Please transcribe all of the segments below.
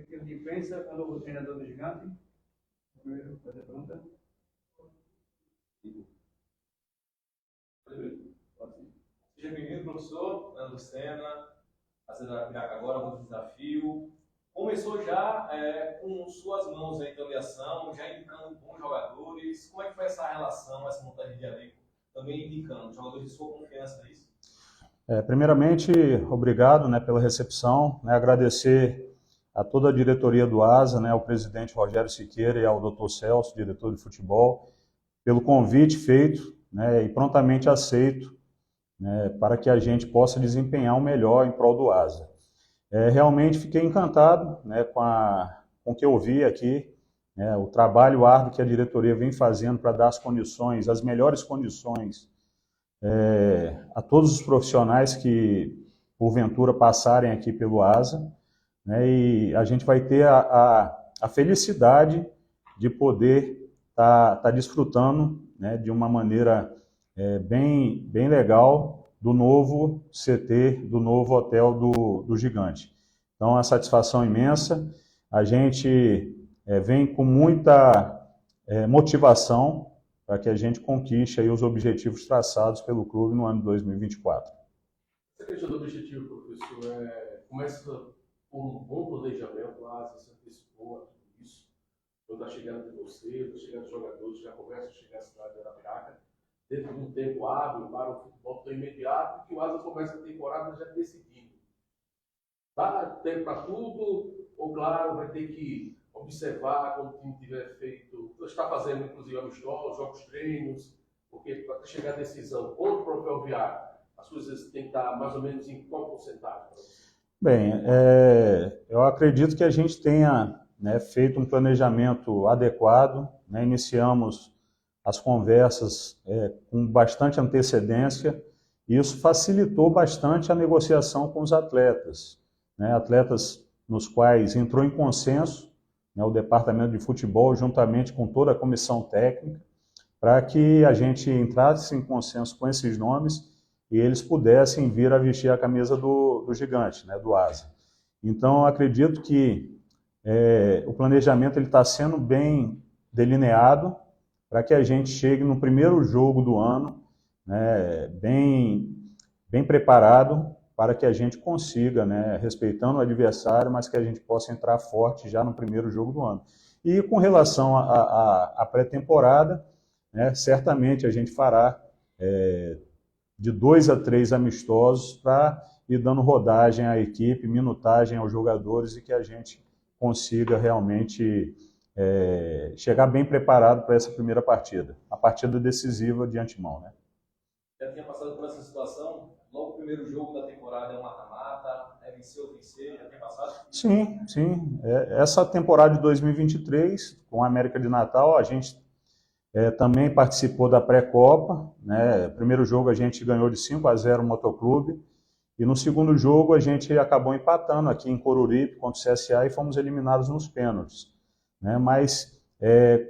que ele pensa quando o treinador do Gigante? Primeiro, fazer a pergunta. Seja bem-vindo, professor Ana Lucena, a cidade da Piraca agora, um desafio. Começou já com suas mãos a avaliação, já indicando bons jogadores. Como é que foi essa relação, essa montagem de elenco? Também indicando jogadores de sua confiança, é isso? Primeiramente, obrigado, né, pela recepção, né, agradecer a toda a diretoria do ASA, né, ao presidente Rogério Siqueira e ao Dr. Celso, diretor de futebol, pelo convite feito, né, e prontamente aceito, né, para que a gente possa desempenhar o melhor em prol do ASA. Realmente fiquei encantado, né, com o que eu vi aqui, né, o trabalho árduo que a diretoria vem fazendo para dar as condições, as melhores condições a todos os profissionais que, porventura, passarem aqui pelo ASA, né, e a gente vai ter a felicidade de poder tá desfrutando, né, de uma maneira bem legal do novo CT, do novo hotel do Gigante. Então, é uma satisfação imensa. A gente vem com muita motivação para que a gente conquiste aí os objetivos traçados pelo clube no ano de 2024. Essa questão do objetivo, professor, começa por um bom planejamento, lá você antecipou a tudo isso, quando a chegada de vocês, a chegada dos jogadores, já começa a chegar à cidade da Piraca, dentro de um tempo hábil para o futebol tão imediato, que o ASA começa a temporada já decidindo. Dá tempo para tudo, ou claro, vai ter que observar quando o time tiver feito, está fazendo inclusive amistosos, jogos treinos, porque para chegar à decisão contra o Ferroviário, as coisas têm que estar mais ou menos em qual porcentagem? Bem, eu acredito que a gente tenha, né, feito um planejamento adequado, né, iniciamos as conversas com bastante antecedência, e isso facilitou bastante a negociação com os atletas, né, atletas nos quais entrou em consenso, né, o departamento de futebol, juntamente com toda a comissão técnica, para que a gente entrasse em consenso com esses nomes e eles pudessem vir a vestir a camisa do Gigante, né, do ASA. Então, acredito que o planejamento está sendo bem delineado para que a gente chegue no primeiro jogo do ano, né, bem preparado para que a gente consiga, né, respeitando o adversário, mas que a gente possa entrar forte já no primeiro jogo do ano. E com relação à pré-temporada, né, certamente a gente fará de 2 a 3 amistosos para ir dando rodagem à equipe, minutagem aos jogadores e que a gente consiga realmente chegar bem preparado para essa primeira partida, a partida decisiva de antemão, né? Já tinha passado por essa situação? Logo o primeiro jogo da temporada é um mata-mata, vencer ou vencer, já tinha passado? Sim. Essa temporada de 2023, com a América de Natal, a gente também participou da pré-copa, né? Primeiro jogo a gente ganhou de 5-0 o Motoclube, e no segundo jogo a gente acabou empatando aqui em Coruripe contra o CSA e fomos eliminados nos pênaltis, né? Mas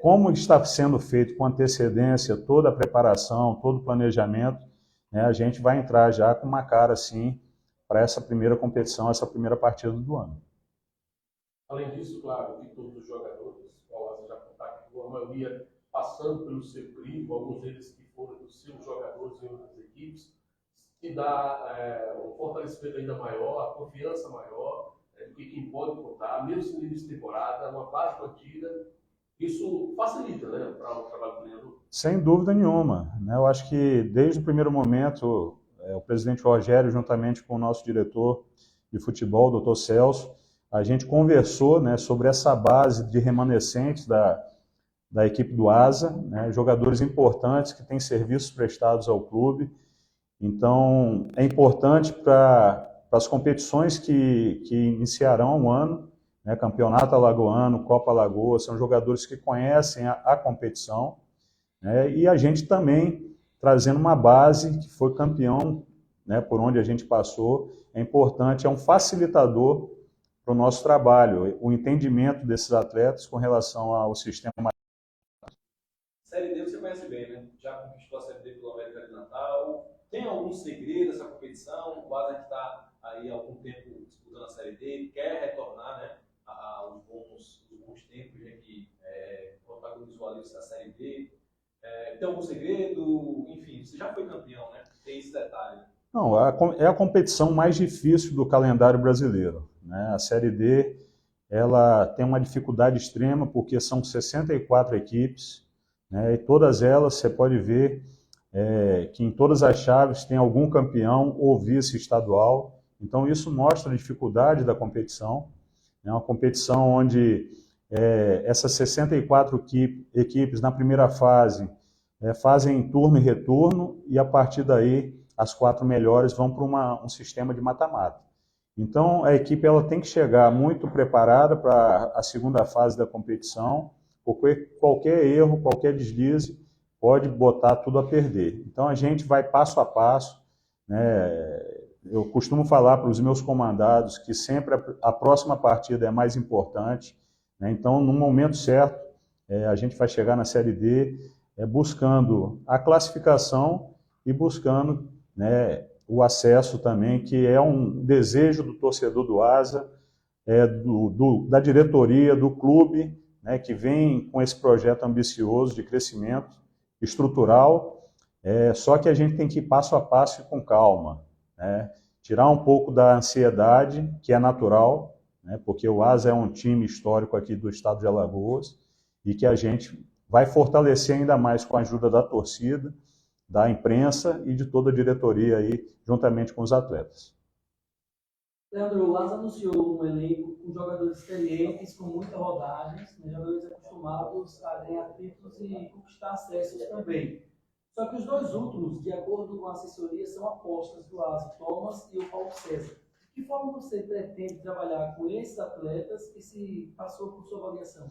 como está sendo feito com antecedência toda a preparação, todo o planejamento, né, a gente vai entrar já com uma cara assim para essa primeira competição, essa primeira partida do ano. Além disso, claro, de todos os jogadores, o ASA já contactou, a maioria passando pelo seu crivo, alguns deles que foram dos seus jogadores em outras equipes, que dá um fortalecimento ainda maior, a confiança maior, do que quem pode contar, mesmo no início de temporada, uma base mantida, isso facilita, né, para o trabalho do treinador. Sem dúvida nenhuma, né? Eu acho que desde o primeiro momento, o presidente Rogério, juntamente com o nosso diretor de futebol, o Dr. Celso, a gente conversou, né, sobre essa base de remanescentes da equipe do ASA, né, jogadores importantes que têm serviços prestados ao clube. Então, é importante para as competições que iniciarão o ano, né, Campeonato Alagoano, Copa Alagoas, são jogadores que conhecem a competição, né, e a gente também trazendo uma base que foi campeão, né, por onde a gente passou, é importante, é um facilitador para o nosso trabalho, o entendimento desses atletas com relação ao sistema. Série D você conhece bem, né? Já conquistou a Série D pelo América de Natal. Tem algum segredo essa competição? O ASA que está aí há algum tempo disputando a Série D, quer retornar, né, ao tem algum segredo? Enfim, você já foi campeão, né? Tem esse detalhe. Não, é a competição mais difícil do calendário brasileiro, né? A Série D, ela tem uma dificuldade extrema porque são 64 equipes, né? E todas elas, você pode ver que em todas as chaves tem algum campeão ou vice-estadual. Então isso mostra a dificuldade da competição. É uma competição onde essas 64 equipes na primeira fase fazem turno e retorno, e a partir daí as 4 melhores vão para um sistema de mata-mata. Então a equipe ela tem que chegar muito preparada para a segunda fase da competição, porque qualquer erro, qualquer deslize pode botar tudo a perder. Então a gente vai passo a passo, né? Eu costumo falar para os meus comandados que sempre a próxima partida é mais importante, né? Então, no momento certo, a gente vai chegar na Série D buscando a classificação e buscando, né, o acesso também, que é um desejo do torcedor do Asa, da diretoria, do clube, né, que vem com esse projeto ambicioso de crescimento estrutural, só que a gente tem que ir passo a passo e com calma, né? Tirar um pouco da ansiedade, que é natural, né? Porque o Asa é um time histórico aqui do estado de Alagoas e que a gente vai fortalecer ainda mais com a ajuda da torcida, da imprensa e de toda a diretoria aí, juntamente com os atletas. Leandro, o Asa anunciou um elenco com jogadores experientes, com muitas rodagens, né, jogadores acostumados a ganhar títulos e conquistar acessos também. Só que os dois últimos, de acordo com a assessoria, são apostas do Asa, Thomas e o Paulo César. De que forma você pretende trabalhar com esses atletas e se passou por sua avaliação?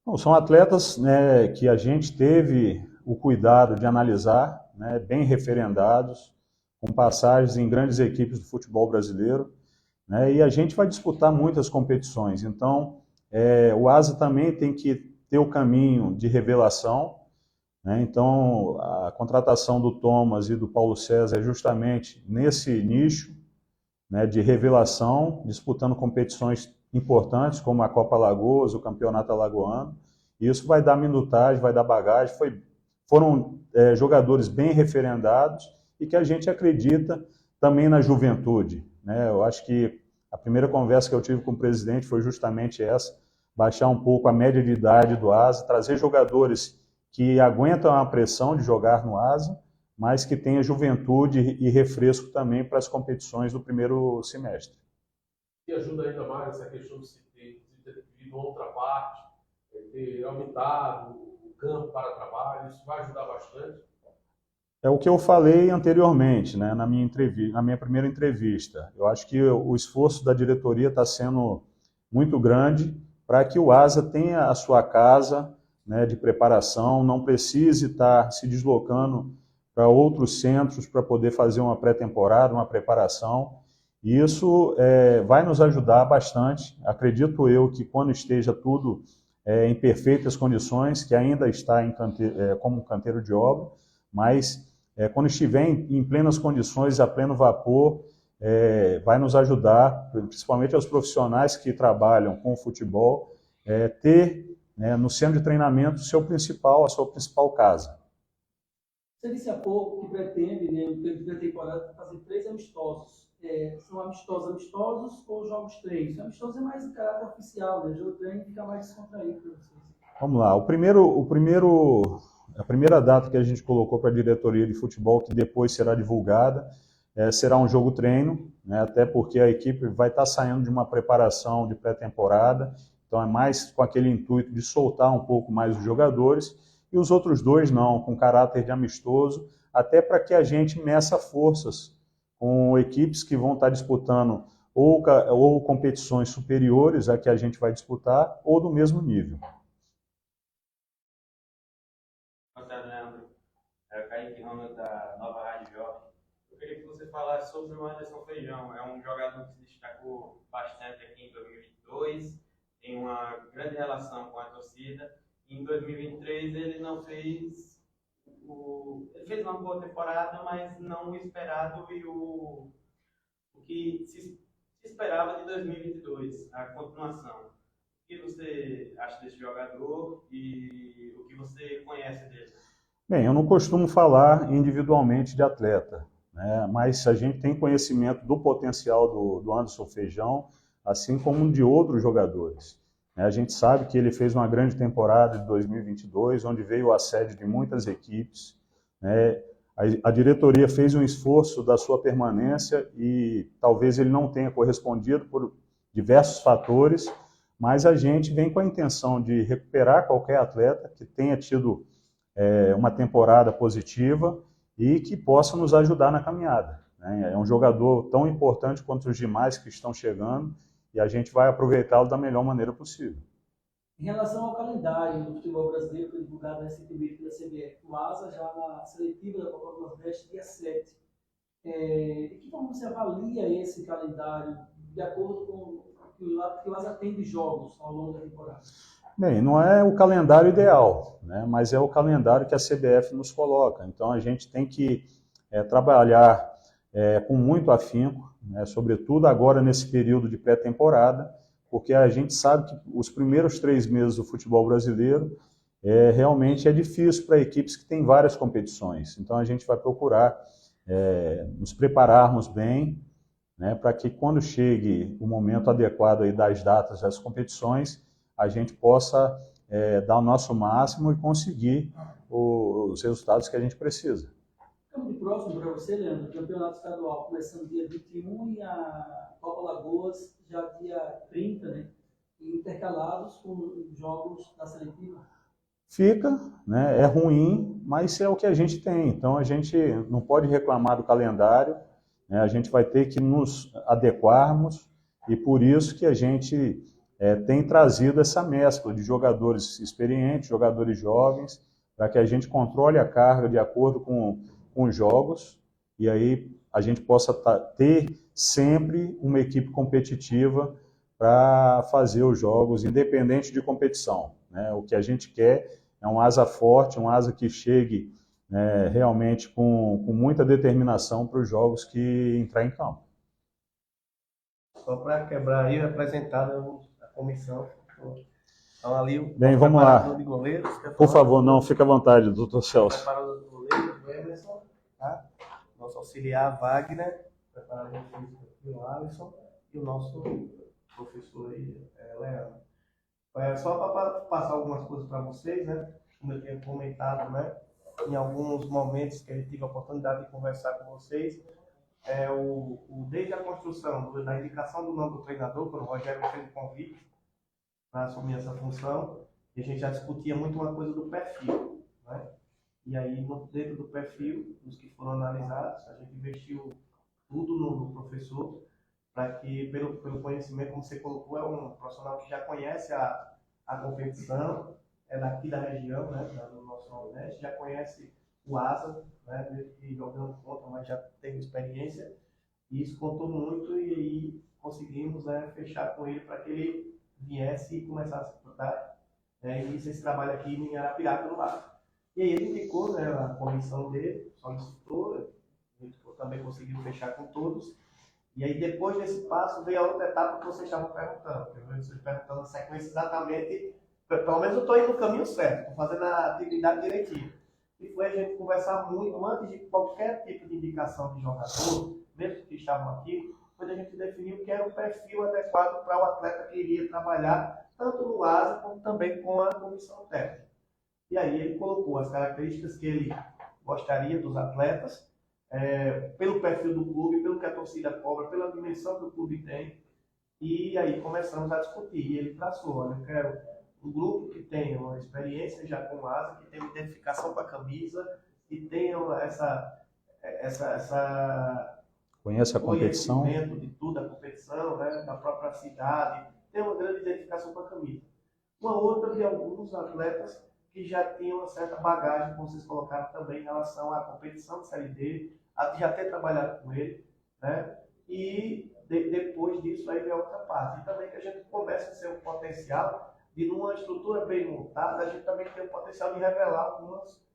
Bom, são atletas, né, que a gente teve o cuidado de analisar, né, bem referendados, com passagens em grandes equipes do futebol brasileiro, né, e a gente vai disputar muitas competições. Então, o Asa também tem que ter o caminho de revelação, né? Então, a contratação do Thomas e do Paulo César é justamente nesse nicho, né, de revelação, disputando competições importantes, como a Copa Alagoas, o Campeonato Alagoano. E isso vai dar minutagem, vai dar bagagem. Foram jogadores bem referendados e que a gente acredita também na juventude, né? Eu acho que a primeira conversa que eu tive com o presidente foi justamente essa, baixar um pouco a média de idade do Asa, trazer jogadores que aguentam a pressão de jogar no Asa, mas que tenha juventude e refresco também para as competições do primeiro semestre. E ajuda ainda mais essa questão de se ter vivido uma outra parte, ter aumentado o campo para trabalho, isso vai ajudar bastante. É o que eu falei anteriormente, né, na minha primeira entrevista. Eu acho que o esforço da diretoria está sendo muito grande para que o Asa tenha a sua casa, né, de preparação, não precise estar se deslocando para outros centros para poder fazer uma pré-temporada, uma preparação. E isso vai nos ajudar bastante. Acredito eu que quando esteja tudo em perfeitas condições, que ainda está como canteiro de obra, mas quando estiver em plenas condições, a pleno vapor, vai nos ajudar, principalmente aos profissionais que trabalham com o futebol, ter, né, no centro de treinamento a sua principal casa. Você disse há pouco que pretende, né, no tempo da temporada, fazer 3 amistosos. São amistosos ou jogos treinos? Amistosos é mais de caráter oficial, né? Jogo treino fica mais descontraído para vocês. Vamos lá. A primeira data que a gente colocou para a diretoria de futebol, que depois será divulgada, será um jogo treino, né, até porque a equipe vai estar saindo de uma preparação de pré-temporada, então é mais com aquele intuito de soltar um pouco mais os jogadores, e os outros 2 não, com caráter de amistoso, até para que a gente meça forças com equipes que vão estar disputando ou competições superiores a que a gente vai disputar, ou do mesmo nível. Leandro, é o Kaique Ronald da Nova Rádio Jovem. Eu queria que você falasse sobre o Anderson Feijão. É um jogador que se destacou bastante aqui em 2022, tem uma grande relação com a torcida. Em 2023 ele não fez ele fez uma boa temporada, mas não o esperado e o que se esperava de 2022, a continuação. O que você acha desse jogador e o que você conhece dele? Bem, eu não costumo falar individualmente de atleta, né? Mas a gente tem conhecimento do potencial do Anderson Feijão, assim como de outros jogadores, né? A gente sabe que ele fez uma grande temporada de 2022, onde veio o assédio de muitas equipes, né? A diretoria fez um esforço da sua permanência e talvez ele não tenha correspondido por diversos fatores, mas a gente vem com a intenção de recuperar qualquer atleta que tenha tido uma temporada positiva e que possa nos ajudar na caminhada, né? É um jogador tão importante quanto os demais que estão chegando e a gente vai aproveitá-lo da melhor maneira possível. Em relação ao calendário do futebol brasileiro, foi divulgado recentemente pela CBF, o Asa já na seletiva da Copa do Nordeste, dia 7. De que forma você avalia esse calendário de acordo com o que o Asa tem de jogos ao longo da temporada? Bem, não é o calendário ideal, né? Mas é o calendário que a CBF nos coloca. Então a gente tem que trabalhar com muito afinco, né? Sobretudo agora nesse período de pré-temporada, porque a gente sabe que os primeiros 3 meses do futebol brasileiro realmente é difícil para equipes que têm várias competições. Então a gente vai procurar nos prepararmos bem, né? Para que quando chegue o momento adequado aí das datas das competições, a gente possa dar o nosso máximo e conseguir os resultados que a gente precisa. Ficamos de próximo para você, Leandro, o Campeonato Estadual começando dia 21 e a Copa Lagoas já dia 30, né? Intercalados com jogos da seletiva. Fica, né? É ruim, mas é o que a gente tem. Então a gente não pode reclamar do calendário, né? A gente vai ter que nos adequarmos e por isso que a gente tem trazido essa mescla de jogadores experientes, jogadores jovens, para que a gente controle a carga de acordo com os jogos e aí a gente possa ter sempre uma equipe competitiva para fazer os jogos, independente de competição, né? O que a gente quer é um asa forte, um asa que chegue, né, realmente com muita determinação para os jogos que entrar em campo. Só para quebrar aí, apresentar a comissão. Então, ali o Bem, vamos lá. de goleiros. Por favor, não, fique à vontade, doutor Celso. Preparador de goleiros, o Emerson, tá? Nosso auxiliar Wagner, preparador físico o Alisson e o nosso professor aí, Leandro. Só para passar algumas coisas para vocês, né? Como eu tinha comentado, né? Em alguns momentos que eu tive a oportunidade de conversar com vocês, desde a construção, da indicação do nome do treinador, quando o Rogério me fez o convite para assumir essa função, e a gente já discutia muito uma coisa do perfil, né? E aí, dentro do perfil, os que foram analisados, a gente investiu tudo no professor, para que, pelo conhecimento, como você colocou, é um profissional que já conhece a competição, é daqui da região, né, do nosso Nordeste, já conhece o Asa, né, desde que jogando contra, mas já teve experiência, e isso contou muito, e aí conseguimos, né, fechar com ele para que ele viesse e começasse a dar início esse trabalho aqui em Arapiraca, no Asa. E aí ele indicou, né, a comissão dele, solicitou, a gente também conseguiu fechar com todos. E aí, depois desse passo, veio a outra etapa que vocês estavam perguntando. Eu vejo vocês perguntando a sequência exatamente. Pelo menos eu estou indo no caminho certo, estou fazendo a atividade direitinho. E foi a gente conversar muito, antes de qualquer tipo de indicação de jogador, mesmo que estavam aqui, foi a gente definir o que era o perfil adequado para o atleta que iria trabalhar, tanto no ASA, como também com a comissão técnica. E aí ele colocou as características que ele gostaria dos atletas, pelo perfil do clube, pelo que a torcida cobra, pela dimensão que o clube tem. E aí começamos a discutir. E ele traçou, olha, eu quero um grupo que tenha uma experiência já com o ASA, que tenha uma identificação com a camisa, que tenha Conhece a competição? Conhecimento de tudo, a competição, né, da própria cidade, tem uma grande identificação com a camisa. Uma outra de alguns atletas que já tinham uma certa bagagem, como vocês colocaram também, em relação à competição de Série D, a já ter trabalhado com ele, né? E depois disso aí vem a outra parte. E também que a gente começa a ser um potencial de, numa estrutura bem montada, a gente também tem o potencial de revelar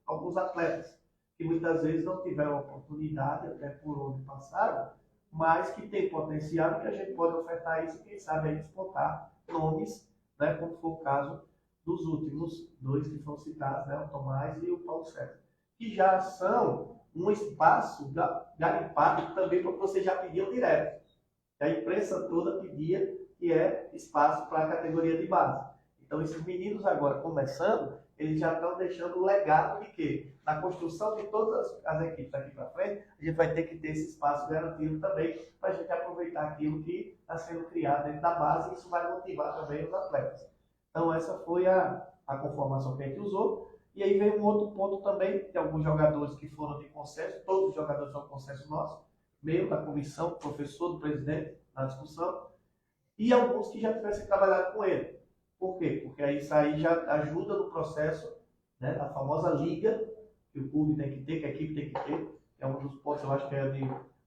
alguns atletas que muitas vezes não tiveram oportunidade, até por onde passaram, mas que tem potencial e que a gente pode ofertar isso e quem sabe aí despontar nomes, né? Como foi o caso dos últimos dois que foram citados, né? O Tomás e o Paulo César. que já são um espaço garimpado também para você já pediam direto. A imprensa toda pedia que é espaço para a categoria de base. Então, esses meninos agora começando, eles já estão deixando o legado de que, na construção de todas as equipes daqui para frente, a gente vai ter que ter esse espaço garantido também, para a gente aproveitar aquilo que está sendo criado dentro da base, e isso vai motivar também os atletas. Então, essa foi a conformação que a gente usou. E aí veio um outro ponto também, de alguns jogadores que foram de consenso, todos os jogadores são consenso nosso, meio da comissão, do professor, do presidente, na discussão, e alguns que já tivessem trabalhado com ele. Por quê? Porque aí isso aí já ajuda no processo, né, da famosa liga que o clube tem que ter, que a equipe tem que ter. É um dos pontos, eu acho que é de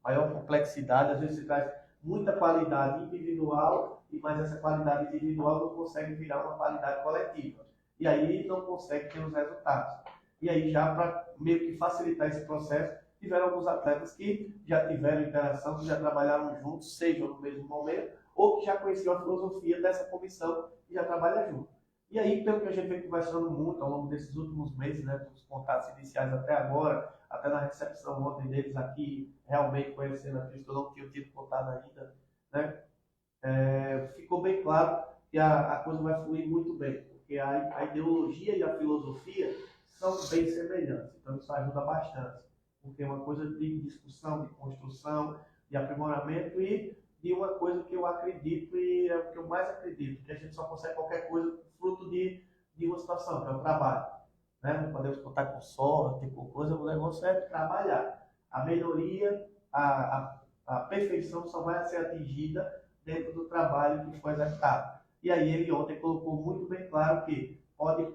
maior complexidade. Às vezes você traz muita qualidade individual, mas essa qualidade individual não consegue virar uma qualidade coletiva. E aí não consegue ter os resultados. E aí já para meio que facilitar esse processo, tiveram alguns atletas que já tiveram interação, que já trabalharam juntos, seja no mesmo momento, ou que já conheciam a filosofia dessa comissão e já trabalha junto. E aí, pelo que a gente vem conversando muito ao longo desses últimos meses, né, dos contatos iniciais até agora, até na recepção ontem deles aqui, realmente conhecendo aqueles que eu não tinha tido contato ainda, né, ficou bem claro que a coisa vai fluir muito bem, porque a ideologia e a filosofia são bem semelhantes, então isso ajuda bastante, porque é uma coisa de discussão, de construção, de aprimoramento e de uma coisa que eu acredito, e é o que eu mais acredito, que a gente só consegue qualquer coisa fruto de uma situação, que é o trabalho. Né? Não podemos contar com sorte, com coisa, o negócio é trabalhar. A melhoria, a perfeição só vai ser atingida dentro do trabalho que foi executado. E aí ele ontem colocou muito bem claro que pode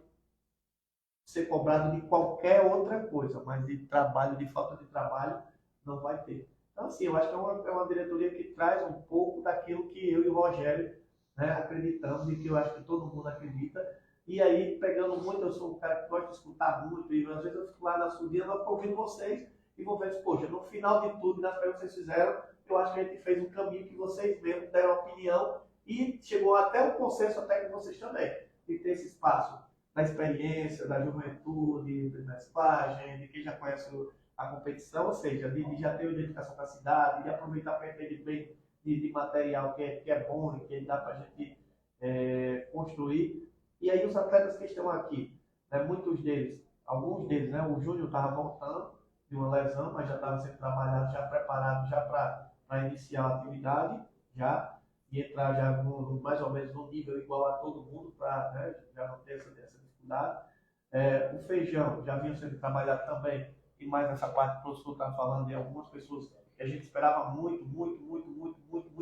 ser cobrado de qualquer outra coisa, mas de trabalho, de falta de trabalho, não vai ter. Então, assim, eu acho que é uma diretoria que traz um pouco daquilo que eu e o Rogério, né, acreditamos, e que eu acho que todo mundo acredita. E aí, pegando muito, eu sou um cara que gosta de escutar muito, e às vezes eu fico lá na subida, eu fico ouvindo vocês, e vou ver, poxa, no final de tudo, das perguntas que vocês fizeram, eu acho que a gente fez um caminho que vocês mesmos deram opinião, e chegou até o consenso, até que vocês também, de ter esse espaço da experiência, da juventude, da mesclagem, de quem já conhece a competição, ou seja, de já ter uma identificação com a cidade, de aproveitar para entender bem de material que é bom e que dá para a gente construir. E aí os atletas que estão aqui, né, muitos deles, alguns deles, né, o Júnior estava voltando de uma lesão, mas já estava sendo trabalhado, já preparado já para iniciar a atividade, e entrar já mais ou menos no nível igual a todo mundo, para, né, já não ter essa dificuldade. O Feijão já vinha sendo trabalhado também, e mais nessa parte que o professor está falando de algumas pessoas que a gente esperava muito,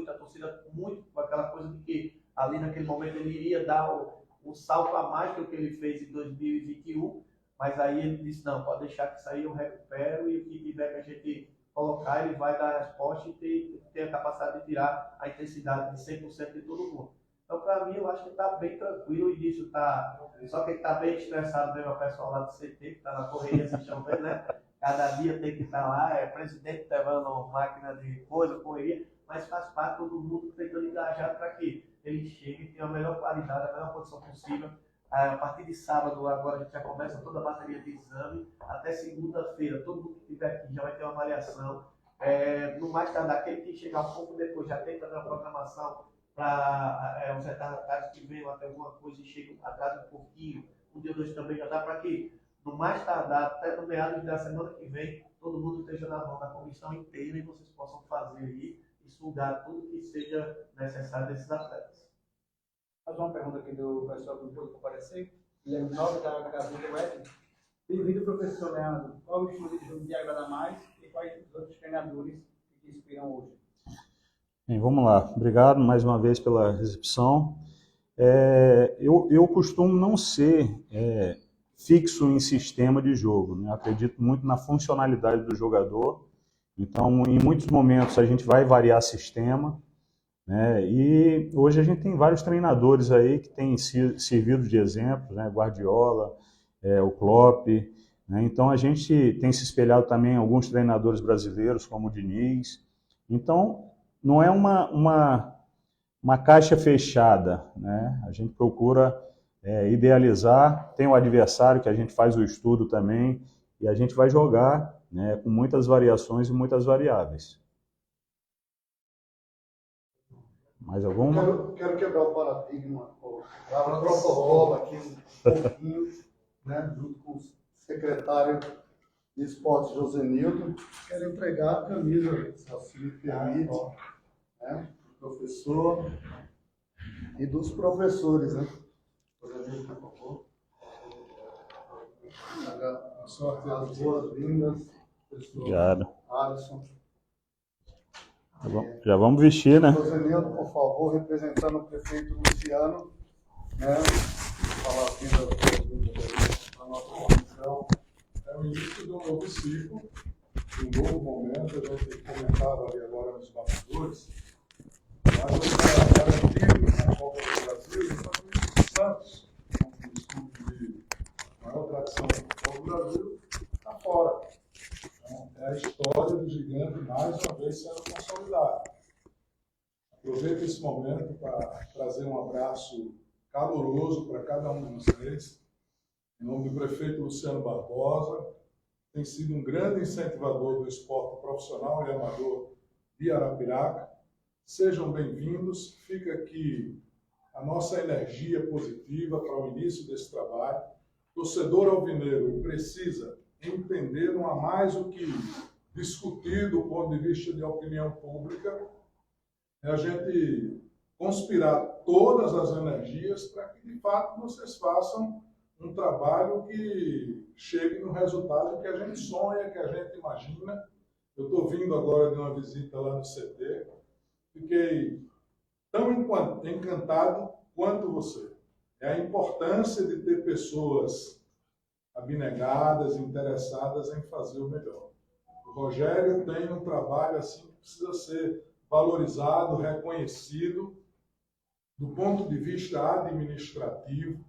a torcida muito, com aquela coisa de que ali naquele momento ele iria dar um salto a mais do que ele fez em 2021, mas aí ele disse, não, pode deixar que isso aí eu recupero, e o que tiver que a gente colocar, ele vai dar a resposta e ter a capacidade de tirar a intensidade de 100% de todo mundo. Então, para mim, eu acho que está bem tranquilo, e disso está... Só que está bem estressado mesmo o pessoal lá do CT, que está na correria, vocês estão vendo, né? Cada dia tem que estar lá, presidente levando máquina de coisa, correria, mas faz parte todo mundo tentando engajar para que ele chegue e tenha a melhor qualidade, a melhor condição possível. A partir de sábado, agora a gente já começa toda a bateria de exame, até segunda-feira, todo mundo que estiver aqui já vai ter uma avaliação. No mais tardar, aquele que chegar um pouco depois já tem também uma programação para os retardatários que venham até alguma coisa e chegam atrás um pouquinho. Um dia ou dois também já dá para que, no mais tardar, até no meados da semana que vem, todo mundo esteja na mão da comissão inteira e vocês possam fazer aí e sugar tudo que seja necessário desses atletas. Mais uma pergunta aqui do pessoal do público comparecer. Guilherme Nova, da Gazeta Web. Bem-vindo, professor Leandro. Qual o estilo de jogo que agrada mais e quais os outros treinadores que te inspiram hoje? Bem, vamos lá. Obrigado mais uma vez pela recepção. Eu costumo não ser fixo em sistema de jogo, né? Acredito muito na funcionalidade do jogador. Então, em muitos momentos, a gente vai variar sistema, né? E hoje a gente tem vários treinadores aí que têm servido de exemplo, né? Guardiola, o Klopp, né? Então, a gente tem se espelhado também em alguns treinadores brasileiros, como o Diniz. Então, não é uma caixa fechada, né? A gente procura idealizar, tem o adversário que a gente faz o estudo também, e a gente vai jogar, né, com muitas variações e muitas variáveis. Mais alguma? Quero quebrar o paradigma, o protocolo aqui um pouquinho, né, junto com o secretário de Esportes, José Nilton. Quero entregar a camisa, se me permite, né, do professor e dos professores, né? José Nilton, por favor. As boas-vindas, professor Obrigado. Alisson. Já vamos vestir, né? José Nilton, por favor, representando o prefeito Luciano, né? Falar aqui da nossa comissão. É o início de um novo ciclo, de um novo momento. A gente comentava ali agora nos bastidores, mas está garantido na Copa do Brasil, exatamente o Santos, um clube de maior tradição da Copa do Brasil, está fora. Então, é a história do gigante mais uma vez sendo consolidada. Aproveito esse momento para trazer um abraço caloroso para cada um de vocês. Em nome do prefeito Luciano Barbosa, tem sido um grande incentivador do esporte profissional e amador de Arapiraca. Sejam bem-vindos. Fica aqui a nossa energia positiva para o início desse trabalho. O torcedor alvinegro precisa entender, não há mais o que discutir do ponto de vista de opinião pública, é a gente conspirar todas as energias para que, de fato, vocês façam um trabalho que chegue no resultado que a gente sonha, que a gente imagina. Eu estou vindo agora de uma visita lá no CT, fiquei tão encantado quanto você. É a importância de ter pessoas abnegadas, interessadas em fazer o melhor. O Rogério tem um trabalho assim que precisa ser valorizado, reconhecido, do ponto de vista administrativo.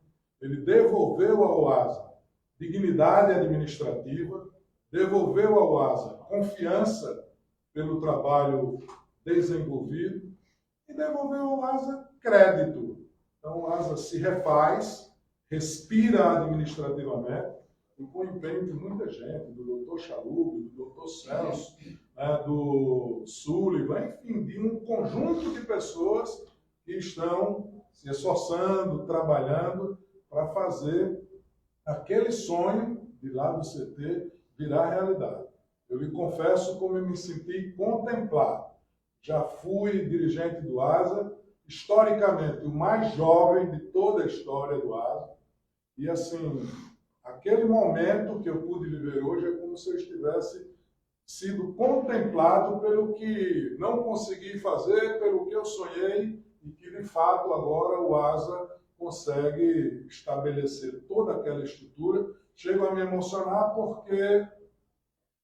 Ele devolveu ao ASA dignidade administrativa, devolveu ao ASA confiança pelo trabalho desenvolvido e devolveu ao ASA crédito. Então o ASA se refaz, respira administrativamente, e com o empenho de muita gente, do doutor Chalub, do doutor Celso, né, do Sullivan, enfim, de um conjunto de pessoas que estão se esforçando, trabalhando para fazer aquele sonho de lá do CT virar realidade. Eu lhe confesso como eu me senti contemplado. Já fui dirigente do ASA, historicamente o mais jovem de toda a história do ASA, e assim, aquele momento que eu pude viver hoje é como se eu estivesse sido contemplado pelo que não consegui fazer, pelo que eu sonhei, e que de fato agora o ASA consegue estabelecer toda aquela estrutura. Chego a me emocionar porque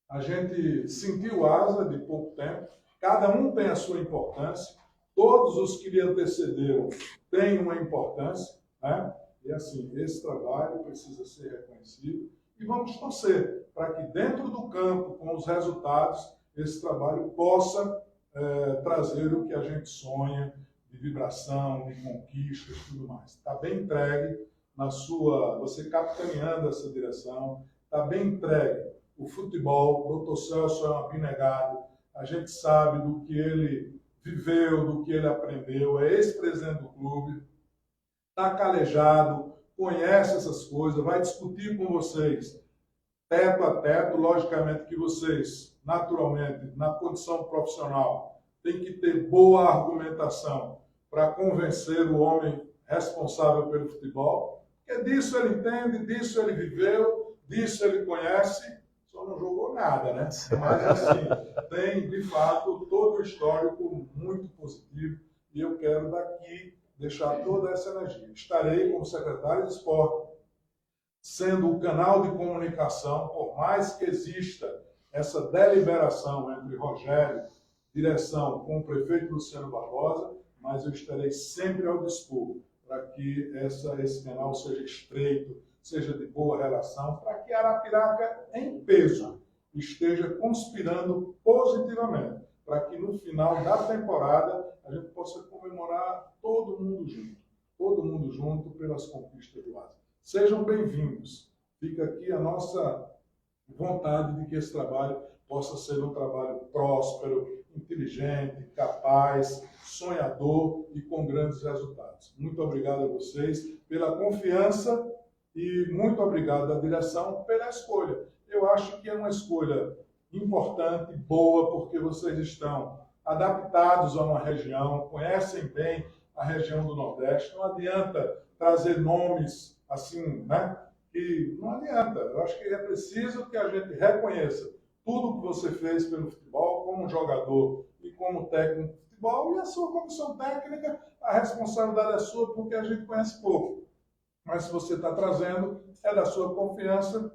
a gente sentiu o ASA de pouco tempo, cada um tem a sua importância, todos os que lhe antecederam têm uma importância, né? E assim, esse trabalho precisa ser reconhecido e vamos torcer para que dentro do campo, com os resultados, esse trabalho possa trazer o que a gente sonha de vibração, de conquistas e tudo mais. Está bem entregue na sua, você capitaneando essa direção, está bem entregue o futebol. O doutor Celso é um abnegado, a gente sabe do que ele viveu, do que ele aprendeu, é ex-presidente do clube, está calejado, conhece essas coisas, vai discutir com vocês teto a teto. Logicamente que vocês, naturalmente, na condição profissional, têm que ter boa argumentação para convencer o homem responsável pelo futebol, porque disso ele entende, disso ele viveu, disso ele conhece, só não jogou nada, né? Mas assim, tem de fato todo o histórico muito positivo e eu quero daqui deixar toda essa energia. Estarei como secretário de esporte, sendo o canal de comunicação, por mais que exista essa deliberação entre Rogério, direção, com o prefeito Luciano Barbosa, mas eu estarei sempre ao dispor para que esse canal seja estreito, seja de boa relação, para que Arapiraca, em peso, esteja conspirando positivamente, para que no final da temporada a gente possa comemorar todo mundo junto pelas conquistas do ASA. Sejam bem-vindos. Fica aqui a nossa vontade de que esse trabalho possa ser um trabalho próspero, inteligente, capaz, sonhador e com grandes resultados. Muito obrigado a vocês pela confiança e muito obrigado à direção pela escolha. Eu acho que é uma escolha importante, boa, porque vocês estão adaptados a uma região, conhecem bem a região do Nordeste. Não adianta trazer nomes assim, né? E não adianta. Eu acho que é preciso que a gente reconheça tudo que você fez pelo futebol, como jogador e como técnico de futebol, e a sua comissão técnica, a responsabilidade é sua, porque a gente conhece pouco. Mas se você está trazendo, é da sua confiança,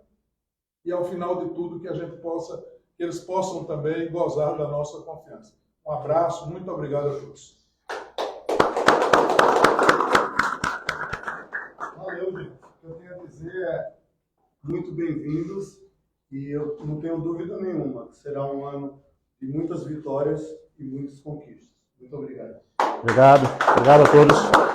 e ao final de tudo que a gente possa, que eles possam também gozar da nossa confiança. Um abraço, muito obrigado a todos. Valeu, gente. O que eu tenho a dizer é muito bem-vindos e eu não tenho dúvida nenhuma que será um ano de muitas vitórias e muitas conquistas. Muito obrigado. Obrigado a todos.